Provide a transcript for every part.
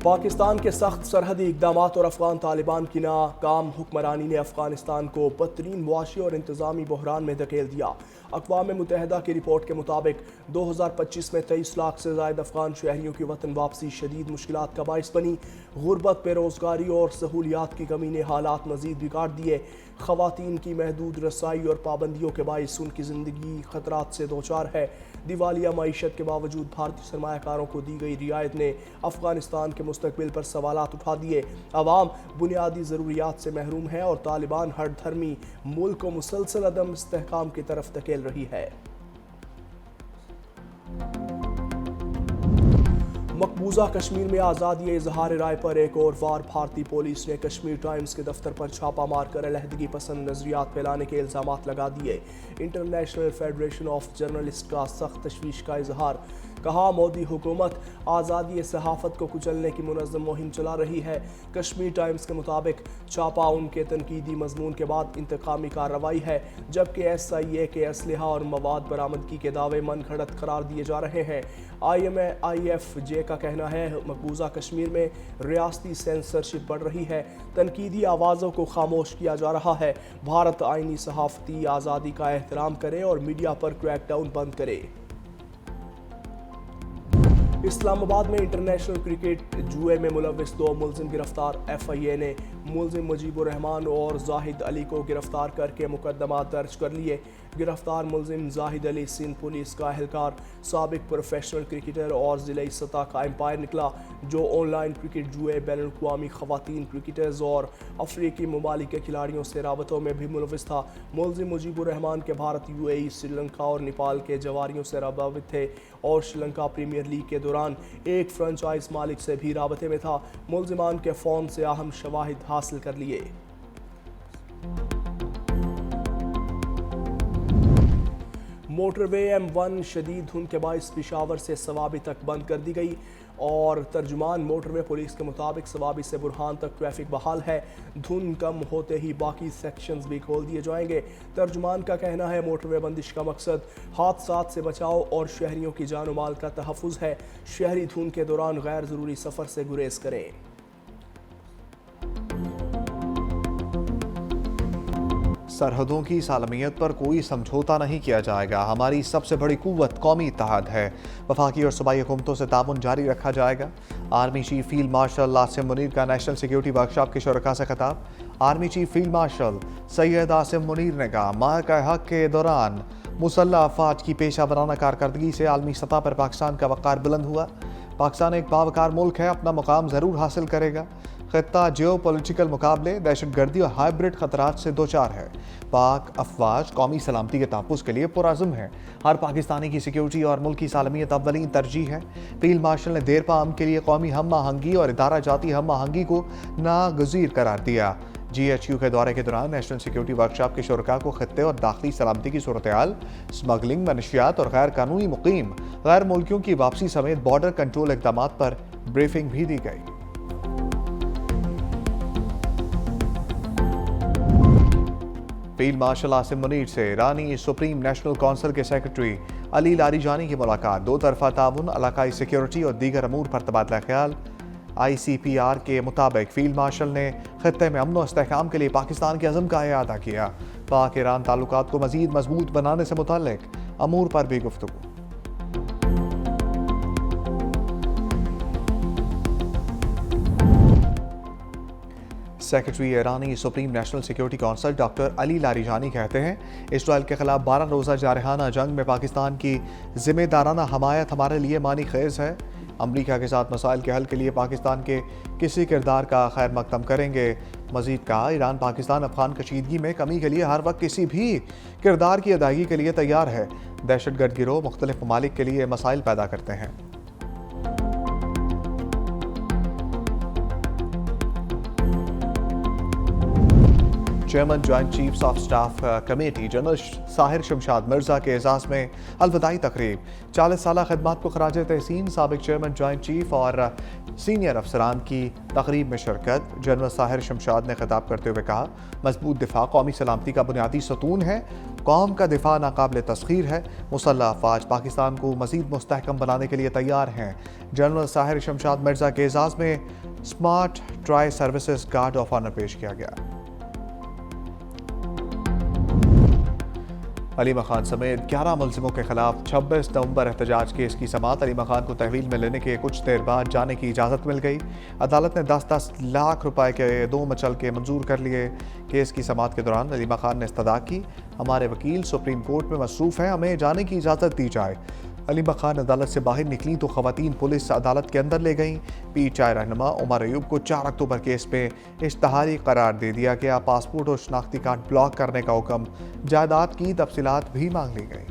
पाकिस्तान के सख्त सरहदी इकदाम और अफगान तालिबान की नाकाम हुक्मरानी ने अफगानिस्तान को बदतरीन मुआशी और इंतजामी बहरान में धकेल दिया। अक़वाम मुत्तहिदा की रिपोर्ट के मुताबिक 2025 में 23 लाख से ज़ायद अफगान शहरियों की वतन वापसी शदीद मुश्किलात का बाइस बनी। गुर्बत, बेरोज़गारी और सहूलियात की कमी ने हालात मज़ीद बिगाड़ दिए। ख़वातीन की महदूद रसाई और पाबंदियों के बाइस उनकी ज़िंदगी ख़तरात से दोचार है। दिवालिया मईशत के बावजूद भारतीय सरमायाकारों को दी गई रियायत ने अफगानिस्तान के मुस्तकबिल पर सवालात उठा दिए। अवाम बुनियादी ज़रूरियात से महरूम है और तालिबान हर धर्मी मुल्क को मुसलसल अदम इस्तेहकाम की तरफ धकेल रही है। मकबूजा कश्मीर में आज़ादी इजहार राय पर एक और वार। भारतीय पुलिस ने कश्मीर टाइम्स के दफ्तर पर छापा मारकर अलहदगी पसंद नजरियात फैलाने के इल्जामात लगा दिए। इंटरनेशनल फेडरेशन ऑफ जर्नलिस्ट का सख्त तशवीश का इजहार। कहा, मोदी हुकूमत आज़ादी सहाफ़त को कुचलने की मुनज़्ज़म मुहिम चला रही है। कश्मीर टाइम्स के मुताबिक छापा उनके तनकीदी मजमून के बाद इंतकामी कार्रवाई है, जबकि SIA के असलहा और मवाद बरामदगी के दावे मन घड़त करार दिए जा रहे हैं। IFJ का कहना है, मकबूजा कश्मीर में रियासती सेंसरशिप बढ़ रही है, तनकीदी आवाज़ों को खामोश किया जा रहा है। भारत आईनी सहाफ़ती आज़ादी का एहतराम करे और मीडिया पर क्रैकडाउन बंद करे। इस्लामाबाद में इंटरनेशनल क्रिकेट जुए में मुलविस 2 मुलजिम गिरफ्तार। FIA ने मुलजिम मुजीबुर रहमान और जाहिद अली को गिरफ्तार करके मुकदमा दर्ज कर लिए। गिरफ्तार मुलजिम जाहिद अली सिंध पुलिस का एहलकार, साबिक प्रोफेशनल क्रिकेटर और ज़िले सतह का एम्पायर निकला, जो ऑनलाइन क्रिकेट जुए, बैनुल अक़वामी ख़वातीन क्रिकेटर्स और अफ्रीकी ममालिक के खिलाड़ियों से राबतों में भी मुलविस था। मुलजिम मुजीबुर रहमान के भारत, UAE, श्रीलंका और नेपाल के जवारियों से राबित थे और श्रीलंका प्रीमियर लीग के दौरान एक फ्रेंचाइज मालिक से भी राबते में था। मुलजिमान के फ़ोन से अहम शवाहिद हासिल कर लिए। मोटरवे M1 शदीद धुंध के बाइस पेशावर से सवाबी तक बंद कर दी गई और तर्जुमान मोटरवे पुलिस के मुताबिक सवाबी से बुरहान तक ट्रैफिक बहाल है। धुंध कम होते ही बाकी सेक्शंस भी खोल दिए जाएंगे। तर्जुमान का कहना है, मोटरवे बंदिश का मकसद हादसात से बचाव और शहरियों की जान और माल का तहफ़्फ़ुज़ है। शहरी धुंध के दौरान गैर ज़रूरी सफ़र से गुरेज करें। सरहदों की सालमियत पर कोई समझौता नहीं किया जाएगा। हमारी सबसे बड़ी कुव्वत कौमी इत्तेहाद है। वफाकी और सूबाई हुकूमतों से ताउन जारी रखा जाएगा। Army chief field marshal Asim Munir का नेशनल सिक्योरिटी वर्कशॉप के शुरका से खिताब। Army chief field marshal Syed Asim Munir ने कहा, मारका हक के दौरान मुसल्लह अफवाज की पेशा वराना कारकर्दगी से आलमी सतह पर पाकिस्तान का वक़ार बुलंद हुआ। पाकिस्तान एक बावकार मुल्क है, अपना मुकाम ज़रूर हासिल करेगा। खित्ता जियो पॉलिटिकल मुकाबले, दहशतगर्दी और हाइब्रिड खतरात से दो चार है। पाक अफवाज कौमी सलामती के तहफ़्फ़ुज़ के लिए पुरअज़्म है। हर पाकिस्तानी की सिक्योरिटी और मुल्की सालमियत अव्वलीन तरजीह है। फील्ड मार्शल ने देरपा अमन के लिए कौमी हम आहंगी और इदारा जाती हम आहंगी को नागज़ीर करार दिया। GHQ के दौरे के दौरान नेशनल सिक्योरिटी वर्कशॉप के शुरका को खत्ते और दाखिली सलामती की सूरत हाल, स्मगलिंग, मनशियात और गैर कानूनी मुकीम गैर मुल्कियों की वापसी समेत बॉर्डर कंट्रोल इक़दामात पर ब्रीफिंग भी दी गई। फील्ड मार्शल आसिम मुनीर से ईरानी सुप्रीम नेशनल काउंसिल के सेक्रेटरी अली लारीजानी की मुलाकात। दो तरफा ताउन, इलाकाई सिक्योरिटी और दीगर अमूर पर तबादला ख्याल। ICPR के मुताबिक फील्ड मार्शल ने खत्ते में अमन और इस्तेहकाम के लिए पाकिस्तान के अज़म का इआदा किया। पाक ईरान ताल्लुकात को मज़ीद मजबूत बनाने से मुताल्लिक अमूर पर भी गुफ्तगू। सेक्रेटरी ईरानी supreme national security council doctor Ali Larijani कहते हैं, इसराइल के खिलाफ 12 रोज़ा जारहाना जंग में पाकिस्तान की जिम्मेदाराना हमायत हमारे लिए मानी खेज़ है। अमरीका के साथ मसाइल के हल के लिए पाकिस्तान के किसी किरदार का खैर मकदम करेंगे। मजीद कहा, ईरान पाकिस्तान अफगान कशीदगी में कमी के लिए हर वक्त किसी भी किरदार की अदायगी के लिए तैयार है। दहशतगर्द गिरोह मुख्तलिफ ममालिक के लिए मसाइल पैदा करते हैं। Chairman joint chiefs of staff committee general Sahir Shamshad Mirza के एजाज़ में अलविदाई तकरीब। 40 साल खिदमत को खराज तहसीन साबिक चेयरमैन ज्वाइंट चीफ और सीनियर अफसरान की तकरीब में शिरकत। जनरल साहिर शमशाद ने खिताब करते हुए कहा, मजबूत दिफा कौमी सलामती का बुनियादी सतून है। कौम का दिफा नाकाबिल तस्खीर है। मुसल्लह अफवाज पाकिस्तान को मजीद मुस्तहकम बनाने के लिए तैयार हैं। जनरल साहिर शमशाद मिर्जा के एजाज़ में smart tri services guard of honour पेश किया गया। अलीमा खान समेत 11 मुलजिमों के खिलाफ 26 नवंबर एहतजाज केस की समाअत। अलीमा खान को तहवील में लेने के कुछ देर बाद जाने की इजाज़त मिल गई। अदालत ने 10-10 लाख रुपए के 2 मचलके मंजूर कर लिए। केस की समाअत के दौरान अलीमा खान ने इस्तदा की, हमारे वकील सुप्रीम कोर्ट में मसरूफ़ हैं, हमें जाने की इजाज़त दी जाए। अलीमा खान अदालत से बाहर निकली तो ख़वातीन पुलिस अदालत के अंदर ले गईं। पीटीआई रहनुमा उमर अयूब को 4 अक्टूबर केस में इश्तहारी करार दे दिया गया। पासपोर्ट और शनाख्ती कार्ड ब्लॉक करने का हुक्म, जायदाद की तफसीलात भी मांग ली गई।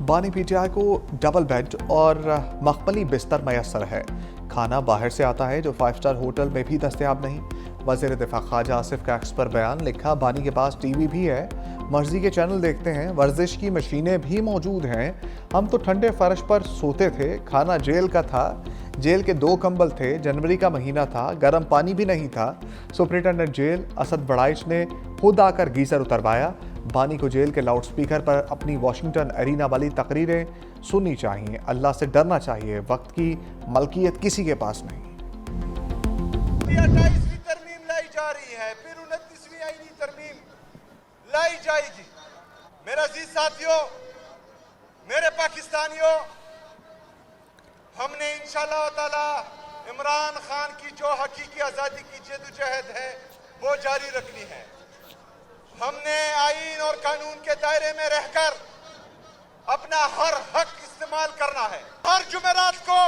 बानी पीटीआई को डबल बेड और मखमली बिस्तर मैसर है। खाना बाहर से आता है जो 5 स्टार होटल में भी दस्तयाब नहीं। वज़ीर दिफा ख्वाजा आसिफ का एक्स पर बयान। लिखा, बानी के पास टीवी भी है, मर्जी के चैनल देखते हैं, वर्जिश की मशीनें भी मौजूद हैं। हम तो ठंडे फर्श पर सोते थे, खाना जेल का था, जेल के 2 कंबल थे, जनवरी का महीना था, गर्म पानी भी नहीं था। सुपरिटेंडेंट जेल असद बड़ाइश ने खुद आकर गीजर उतरवाया। बानी को जेल के लाउड स्पीकर पर अपनी वाशिंगटन एरिना वाली तकरीरें सुननी चाहिए। अल्लाह से डरना चाहिए, वक्त की मलकियत किसी के पास नहीं। 28वीं तरमीम लाई जा रही है, फिर 29वीं आईनी तरमीम लाई जाएगी। मेरे अजीज साथियों, मेरे पाकिस्तानियों, हमने इंशाअल्लाह ताला इमरान खान की जो हकीकी आज़ादी की जद्दोजहद है वो जारी रखनी है। हमने आईन और कानून के दायरे में रहकर अपना हर हक इस्तेमाल करना है। हर जुमेरात को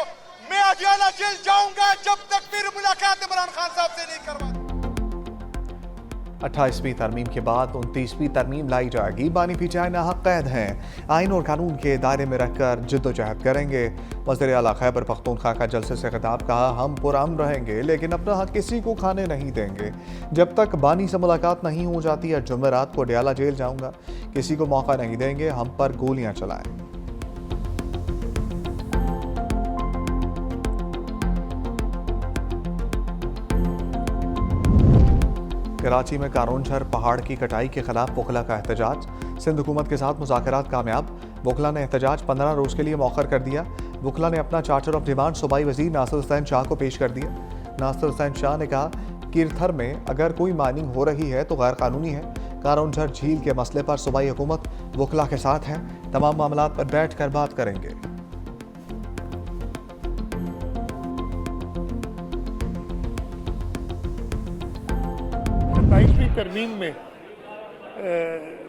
मैं अडियाला जेल जाऊंगा जब तक मेरी मुलाकात इमरान खान साहब से नहीं करवा। 28वीं तरमीम के बाद 29वीं तरमीम लाई जाएगी। बानी पीटीआई नाहक कैद हैं, आइन और कानून के दायरे में रहकर जद्दोजहद करेंगे। वज़ीर आला खैबर पख्तूनख्वा का जलसे से खिताब। कहा, हम पुरअमन रहेंगे लेकिन अपना हक किसी को खाने नहीं देंगे। जब तक बानी से मुलाकात नहीं हो जाती है, जुमेरात को अडियाला जेल जाऊंगा, किसी को मौका नहीं देंगे हम पर गोलियां चलाएं। कराची में कारोंझर पहाड़ की कटाई के खिलाफ वकला का एहतजाज। सिंध हुकूमत के साथ मुज़ाकरात कामयाब। वकला ने एहतजाज 15 रोज़ के लिए मौखर कर दिया। वकला ने अपना चार्टर ऑफ डिमांड सूबाई वज़ीर नासिर हुसैन शाह को पेश कर दिया। नासिर हुसैन शाह ने कहा, कीरथर में अगर कोई माइनिंग हो रही है तो गैर कानूनी है। कारोंझर झील के मसले पर सूबाई हुकूमत वकला के साथ है, तमाम मामलात पर बैठ कर बात करेंगे। 27वीं तरमीम में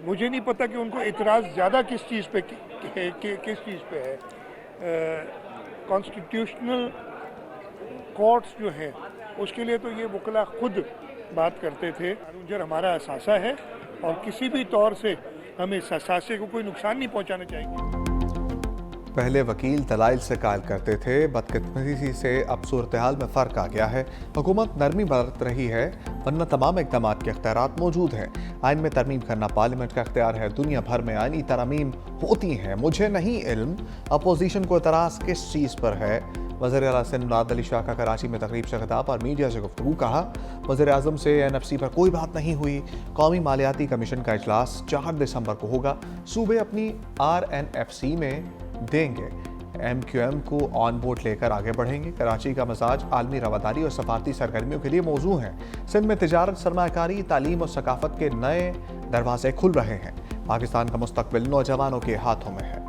मुझे नहीं पता कि उनको इतराज़ ज़्यादा किस चीज़ पे है। कॉन्स्टिट्यूशनल कोर्ट्स जो हैं उसके लिए तो ये वकला खुद बात करते थे। कारोंझर हमारा असासा है और किसी भी तौर से हमें इस असासे को कोई नुकसान नहीं पहुंचाना चाहिए। पहले वकील दलाइल से कायल करते थे, बदकिस्मती से अब सूरत हाल में फ़र्क आ गया है। हुकूमत नरमी बरत रही है, वरना तमाम इक़दाम के इख्तियारात मौजूद हैं। आइन में तरमीम करना पार्लियामेंट का इख्तियार है। दुनिया भर में आइनी तरमीम होती हैं, मुझे नहीं इल्म अपोजिशन को एतराज़ किस चीज़ पर है। वज़ीर आला सिंध मुराद अली शाह का कराची में तकरीब से खिताब और मीडिया से गुफ्तगू। कहा, वज़ीर आज़म से NFC पर कोई बात नहीं हुई। कौमी मालियाती कमीशन का इजलास 4 दिसंबर को होगा। सूबे अपनी RNFC में देंगे। MQM को ऑन बोर्ड लेकर आगे बढ़ेंगे। कराची का मिजाज आलमी रवादारी और सफारती सरगर्मियों के लिए मौजू है। सिंध में तिजारत, सरमायाकारी, तालीम और सकाफत के नए दरवाजे खुल रहे हैं। पाकिस्तान का मुस्तकबिल नौजवानों के हाथों में है।